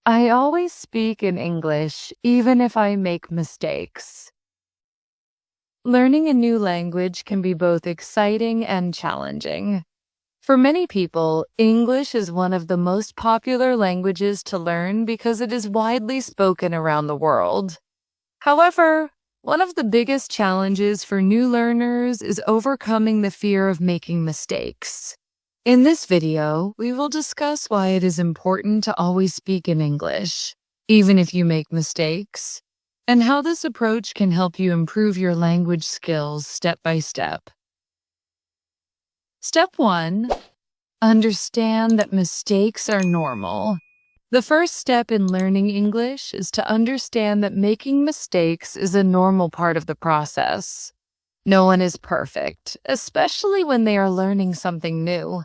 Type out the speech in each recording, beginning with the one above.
I always speak in English, even if I make mistakes. Learning a new language can be both exciting and challenging. For many people, English is one of the most popular languages to learn because it is widely spoken around the world. However, one of the biggest challenges for new learners is overcoming the fear of making mistakes. In this video, we will discuss why it is important to always speak in English, even if you make mistakes, and how this approach can help you improve your language skills step by step. Step 1. Understand that mistakes are normal. The first step in learning English is to understand that making mistakes is a normal part of the process. No one is perfect, especially when they are learning something new.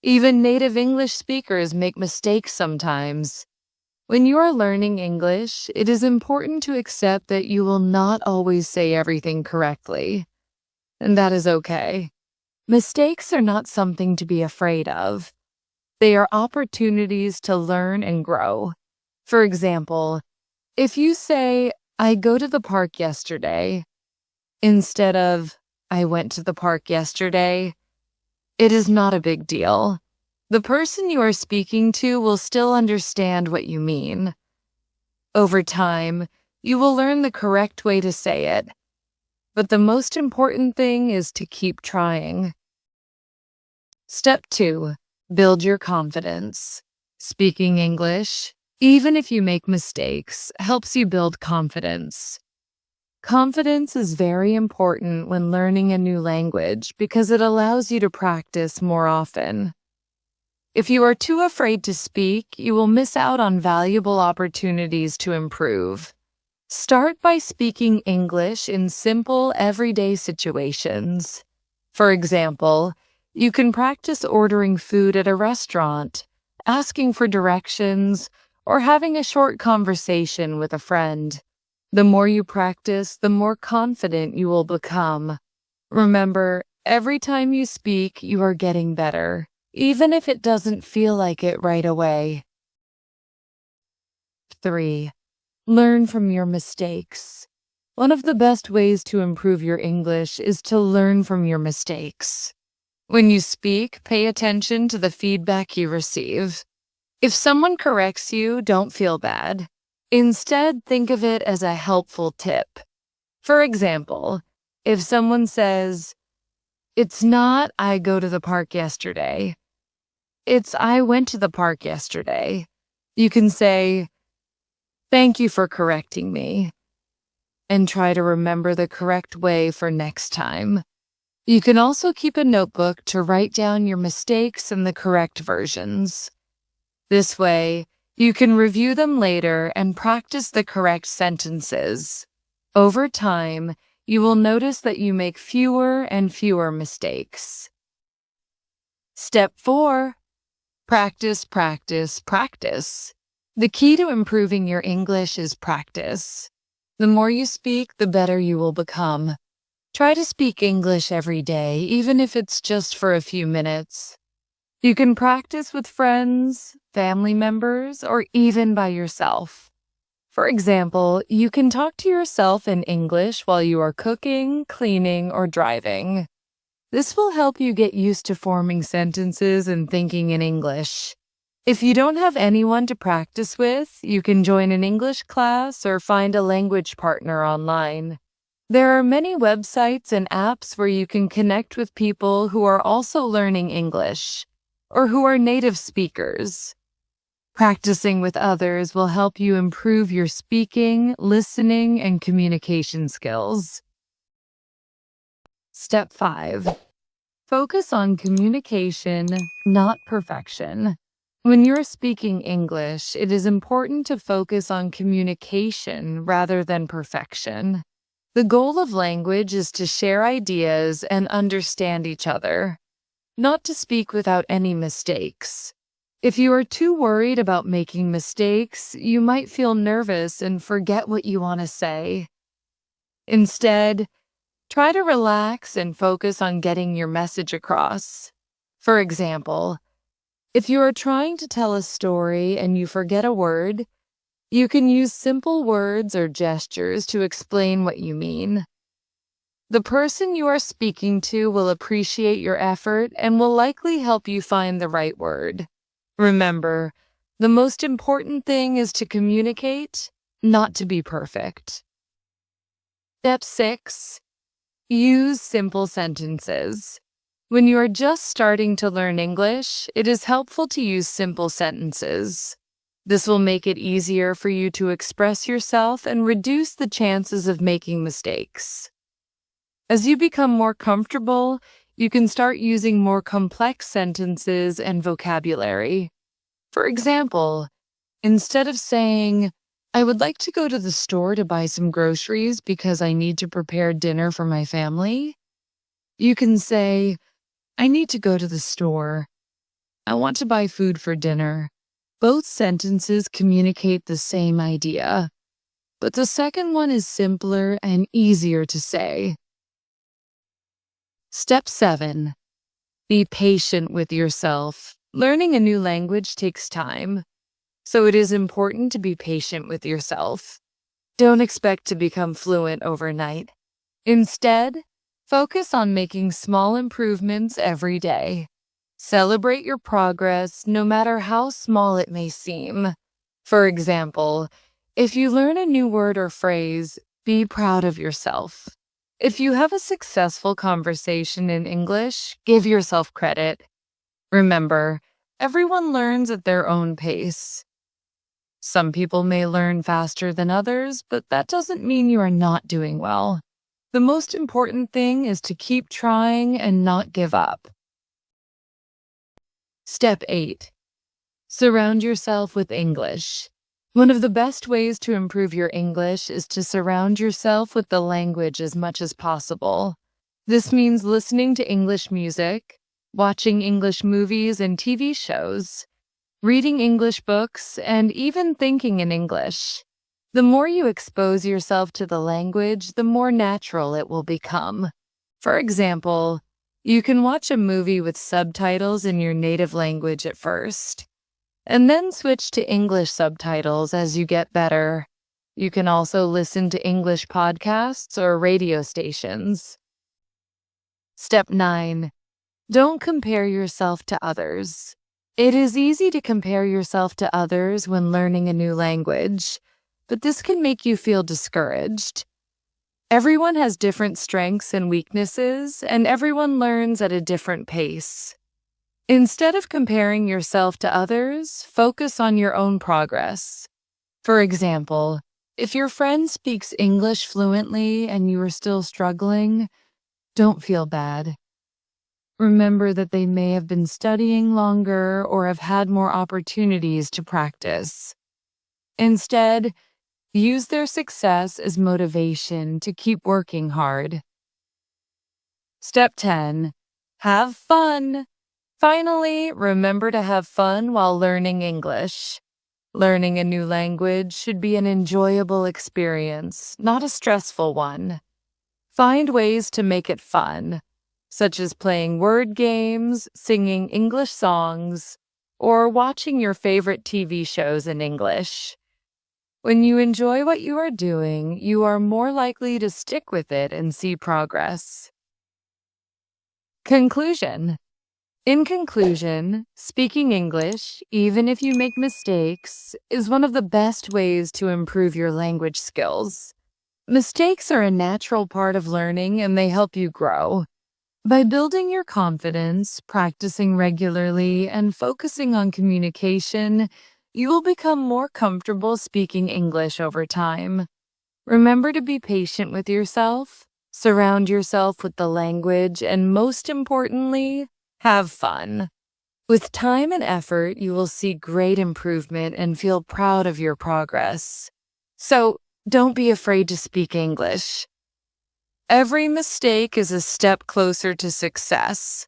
Even native English speakers make mistakes sometimes. When you are learning English, it is important to accept that you will not always say everything correctly. And that is okay. Mistakes are not something to be afraid of. They are opportunities to learn and grow. For example, if you say, "I go to the park yesterday," instead of, "I went to the park yesterday," it is not a big deal. The person you are speaking to will still understand what you mean. Over time, you will learn the correct way to say it. But the most important thing is to keep trying. Step 2. Build your confidence. Speaking English, even if you make mistakes, helps you build confidence. Confidence is very important when learning a new language because it allows you to practice more often. If you are too afraid to speak, you will miss out on valuable opportunities to improve. Start by speaking English in simple, everyday situations. For example, you can practice ordering food at a restaurant, asking for directions, or having a short conversation with a friend. The more you practice, the more confident you will become. Remember, every time you speak, you are getting better, even if it doesn't feel like it right away. 3. Learn from your mistakes. One of the best ways to improve your English is to learn from your mistakes. When you speak, pay attention to the feedback you receive. If someone corrects you, don't feel bad. Instead, think of it as a helpful tip. For example, if someone says, "It's not, I go to the park yesterday. It's, I went to the park yesterday." You can say, "Thank you for correcting me," and try to remember the correct way for next time. You can also keep a notebook to write down your mistakes and the correct versions. This way, you can review them later and practice the correct sentences. Over time, you will notice that you make fewer and fewer mistakes. Step 4. Practice, practice, practice. The key to improving your English is practice. The more you speak, the better you will become. Try to speak English every day, even if it's just for a few minutes. You can practice with friends, family members, or even by yourself. For example, you can talk to yourself in English while you are cooking, cleaning, or driving. This will help you get used to forming sentences and thinking in English. If you don't have anyone to practice with, you can join an English class or find a language partner online. There are many websites and apps where you can connect with people who are also learning English or who are native speakers. Practicing with others will help you improve your speaking, listening, and communication skills. Step 5. Focus on communication, not perfection. When you're speaking English, it is important to focus on communication rather than perfection. The goal of language is to share ideas and understand each other, not to speak without any mistakes. If you are too worried about making mistakes, you might feel nervous and forget what you want to say. Instead, try to relax and focus on getting your message across. For example, if you are trying to tell a story and you forget a word, You can use simple words or gestures to explain what you mean. The person you are speaking to will appreciate your effort and will likely help you find the right word. Remember, the most important thing is to communicate, not to be perfect. Step 6. Use simple sentences. When you are just starting to learn English, it is helpful to use simple sentences. This will make it easier for you to express yourself and reduce the chances of making mistakes. As you become more comfortable, you can start using more complex sentences and vocabulary. For example, instead of saying, "I would like to go to the store to buy some groceries because I need to prepare dinner for my family," you can say, "I need to go to the store. I want to buy food for dinner." Both sentences communicate the same idea, but the second one is simpler and easier to say. Step 7. Be patient with yourself. Learning a new language takes time, so it is important to be patient with yourself. Don't expect to become fluent overnight. Instead, focus on making small improvements every day. Celebrate your progress, no matter how small it may seem. For example, if you learn a new word or phrase, be proud of yourself. If you have a successful conversation in English, give yourself credit. Remember, everyone learns at their own pace. Some people may learn faster than others, but that doesn't mean you are not doing well. The most important thing is to keep trying and not give up. Step 8. Surround yourself with English. One of the best ways to improve your English is to surround yourself with the language as much as possible. This means listening to English music, watching English movies and TV shows, reading English books, and even thinking in English. The more you expose yourself to the language, the more natural it will become. For example, you can watch a movie with subtitles in your native language at first, and then switch to English subtitles as you get better. You can also listen to English podcasts or radio stations. Step 9. Don't compare yourself to others. It is easy to compare yourself to others when learning a new language, but this can make you feel discouraged. Everyone has different strengths and weaknesses, and everyone learns at a different pace. Instead of comparing yourself to others, focus on your own progress. For example, if your friend speaks English fluently and you are still struggling, don't feel bad. Remember that they may have been studying longer or have had more opportunities to practice. Instead, use their success as motivation to keep working hard. Step 10. Have fun. Finally, remember to have fun while learning English. Learning a new language should be an enjoyable experience, not a stressful one. Find ways to make it fun, such as playing word games, singing English songs, or watching your favorite TV shows in English. When you enjoy what you are doing, you are more likely to stick with it and see progress. Conclusion. In conclusion, speaking English, even if you make mistakes, is one of the best ways to improve your language skills. Mistakes are a natural part of learning and they help you grow. By building your confidence, practicing regularly, and focusing on communication, you will become more comfortable speaking English over time. Remember to be patient with yourself, surround yourself with the language, and most importantly, have fun. With time and effort, you will see great improvement and feel proud of your progress. So, don't be afraid to speak English. Every mistake is a step closer to success.